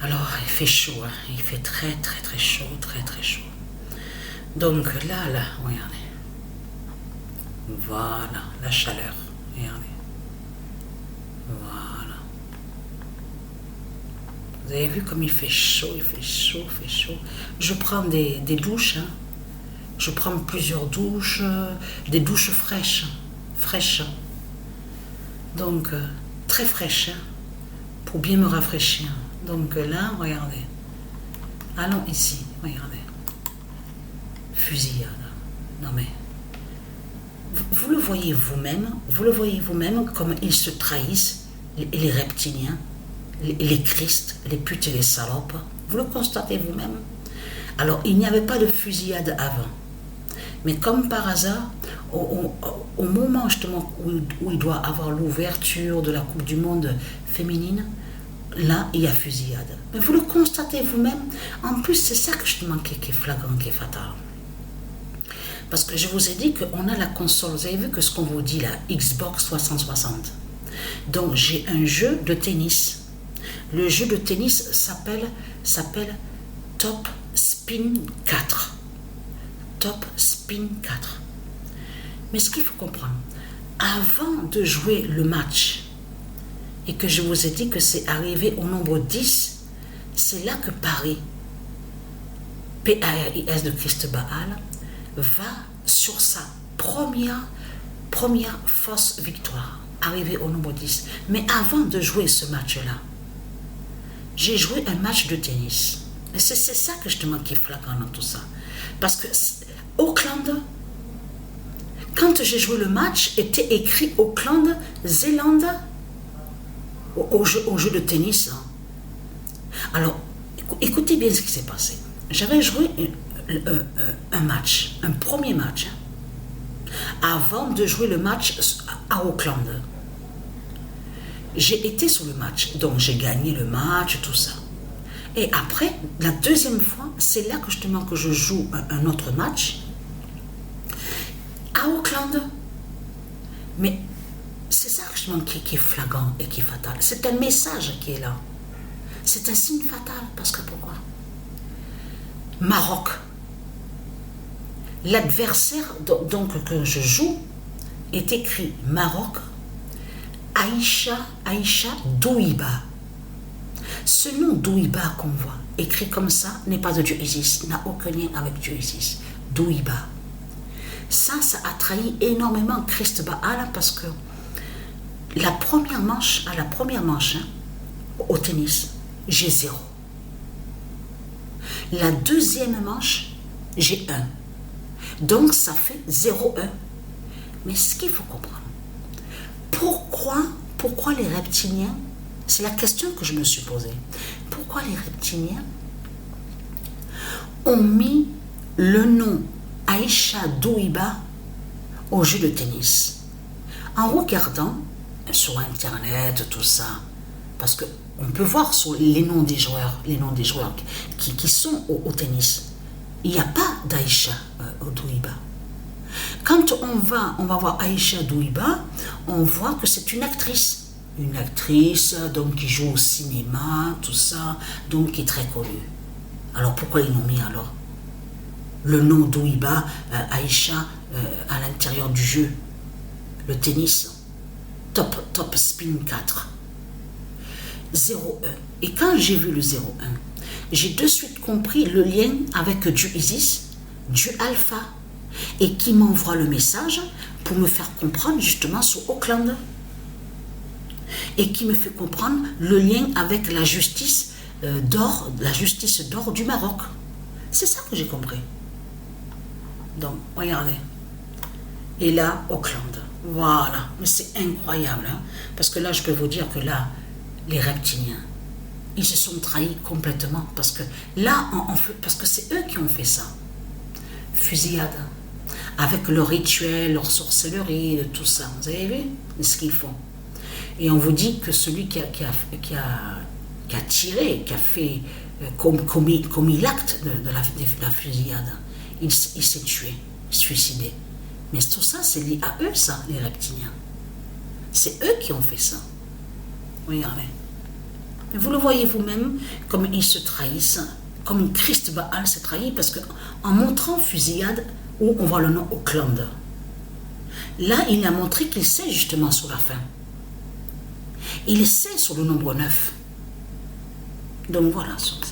Alors, il fait chaud, hein. Il fait très très très chaud, très très chaud. Donc là, regardez. Voilà, la chaleur. Regardez. Voilà. Vous avez vu comme il fait chaud, il fait chaud, il fait chaud. Je prends des douches, hein. Je prends plusieurs douches, des douches fraîches. Donc, très fraîches, hein, pour bien me rafraîchir. Donc là, regardez. Allons ici, regardez. Fusillade. Non mais, vous le voyez vous-même comme ils se trahissent, les reptiliens, les Christ, les putes et les salopes. Vous le constatez vous-même. Alors, il n'y avait pas de fusillade avant. Mais comme par hasard, au moment justement où il doit avoir l'ouverture de la Coupe du Monde féminine, là, il y a fusillade. Mais vous le constatez vous-même. En plus, c'est ça que justement qui est flagrant, qui est fatal. Parce que je vous ai dit qu'on a la console. Vous avez vu que ce qu'on vous dit là, Xbox 360. Donc, j'ai un jeu de tennis. Le jeu de tennis s'appelle Top Spin 4. Top Spin 4. Mais ce qu'il faut comprendre, avant de jouer le match, et que je vous ai dit que c'est arrivé au nombre 10, c'est là que Paris, P-A-R-I-S de Christ Baal, va sur sa première fausse victoire, arrivé au nombre 10. Mais avant de jouer ce match-là, j'ai joué un match de tennis. Et c'est ça que justement qui est flagrant dans tout ça. Parce que Auckland, quand j'ai joué le match, était écrit Auckland, Zélande, au jeu de tennis. Alors, écoutez bien ce qui s'est passé. J'avais joué un match, un premier match, avant de jouer le match à Auckland. J'ai été sur le match, donc j'ai gagné le match, tout ça. Et après, la deuxième fois, c'est là que justement que je joue un autre match à Auckland. Mais c'est ça justement qui est flagrant et qui est fatal. C'est un message qui est là. C'est un signe fatal. Parce que pourquoi? Maroc. L'adversaire donc que je joue est écrit Maroc, Aïcha Douiba. Ce nom Douiba qu'on voit, écrit comme ça, n'est pas de Dieu Isis, n'a aucun lien avec Dieu Isis. Douiba. Ça a trahi énormément Christ Baal parce que à la première manche, au tennis, j'ai 0. La deuxième manche, j'ai 1. Donc ça fait 0-1. Mais ce qu'il faut comprendre, pourquoi les reptiliens, c'est la question que je me suis posée, pourquoi les reptiliens ont mis le nom Aïcha Douiba au jeu de tennis? En regardant sur internet, tout ça, parce qu'on peut voir sur les noms des joueurs qui sont au tennis, il n'y a pas d'Aïcha Douiba. Quand on va voir Aïcha Douiba, on voit que c'est une actrice donc qui joue au cinéma, tout ça, donc qui est très connue. Alors pourquoi ils l'ont mis alors le nom Douiba, Aïcha, à l'intérieur du jeu, le tennis, top spin 4, 0-1. Et quand j'ai vu le 0-1, j'ai de suite compris le lien avec Dieu Isis, Dieu Alpha, et qui m'envoie le message pour me faire comprendre justement sur Auckland. Et qui me fait comprendre le lien avec la justice d'or du Maroc. C'est ça que j'ai compris. Donc, regardez. Et là, Auckland. Voilà. Mais c'est incroyable. Hein? Parce que là, je peux vous dire que là, les reptiliens, ils se sont trahis complètement. Parce que là, parce que c'est eux qui ont fait ça. Fusillade. Avec leur rituel, leur sorcellerie, tout ça. Vous avez vu ce qu'ils font? Et on vous dit que celui qui a tiré, qui a fait, commis l'acte de la fusillade, il s'est tué, suicidé. Mais tout ça, c'est lié à eux, ça, les reptiliens. C'est eux qui ont fait ça. Regardez. Mais vous le voyez vous-même, comme ils se trahissent, comme Christ Baal s'est trahi, parce qu'en montrant fusillade, où on voit le nom Auckland, là, il a montré qu'il sait justement sur la fin. Il sait sur le nombre 9. Donc voilà, sur ça.